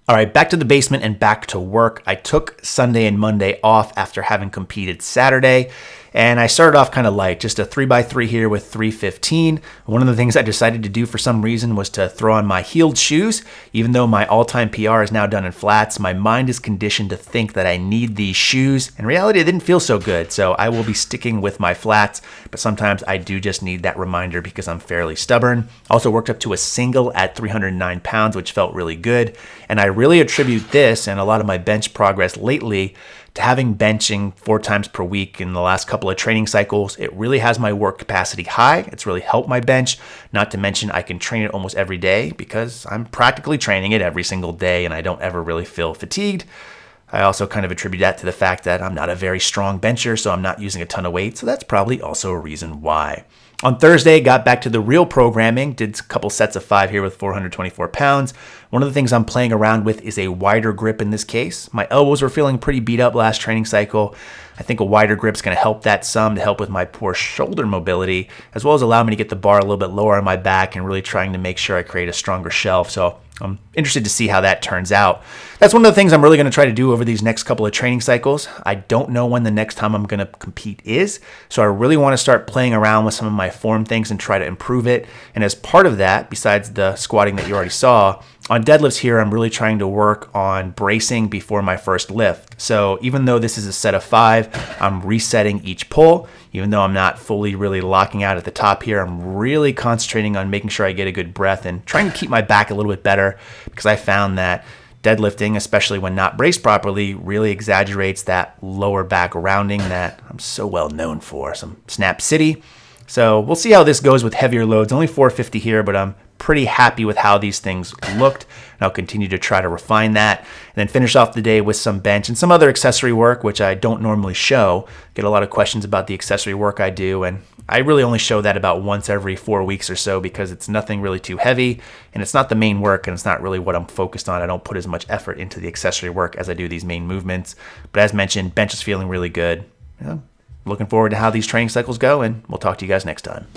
All right, back to the basement and back to work. I took Sunday and Monday off after having competed Saturday, and I started off kind of light, just a 3x3 here with 315. One of the things I decided to do for some reason was to throw on my heeled shoes. Even though my all-time PR is now done in flats, my mind is conditioned to think that I need these shoes. In reality, it didn't feel so good, so I will be sticking with my flats, but sometimes I do just need that reminder because I'm fairly stubborn. Also worked up to a single at 309 pounds, which felt really good, and I really attribute this and a lot of my bench progress lately to having benching 4 times per week in the last couple of training cycles. It really has my work capacity high. It's really helped my bench, not to mention I can train it almost every day because I'm practically training it every single day and I don't ever really feel fatigued. I also kind of attribute that to the fact that I'm not a very strong bencher, so I'm not using a ton of weight, so that's probably also a reason why. On Thursday, got back to the real programming, did a couple sets of 5 here with 424 pounds. One of the things I'm playing around with is a wider grip in this case. My elbows were feeling pretty beat up last training cycle. I think a wider grip is going to help that some, to help with my poor shoulder mobility, as well as allow me to get the bar a little bit lower on my back and really trying to make sure I create a stronger shelf. So I'm interested to see how that turns out. That's one of the things I'm really going to try to do over these next couple of training cycles. I don't know when the next time I'm going to compete is, so I really want to start playing around with some of my form things and try to improve it. And as part of that, besides the squatting that you already saw, on deadlifts here, I'm really trying to work on bracing before my first lift. So even though this is a set of 5, I'm resetting each pull. Even though I'm not fully really locking out at the top here, I'm really concentrating on making sure I get a good breath and trying to keep my back a little bit better, because I found that deadlifting, especially when not braced properly, really exaggerates that lower back rounding that I'm so well known for, some Snap City. So we'll see how this goes with heavier loads. Only 450 here, but I'm pretty happy with how these things looked, and I'll continue to try to refine that, and then finish off the day with some bench and some other accessory work, which I don't normally show. Get a lot of questions about the accessory work I do, and I really only show that about once every 4 weeks or so because it's nothing really too heavy, and it's not the main work, and it's not really what I'm focused on. I don't put as much effort into the accessory work as I do these main movements. But as mentioned, bench is feeling really good. Looking forward to how these training cycles go, and we'll talk to you guys next time.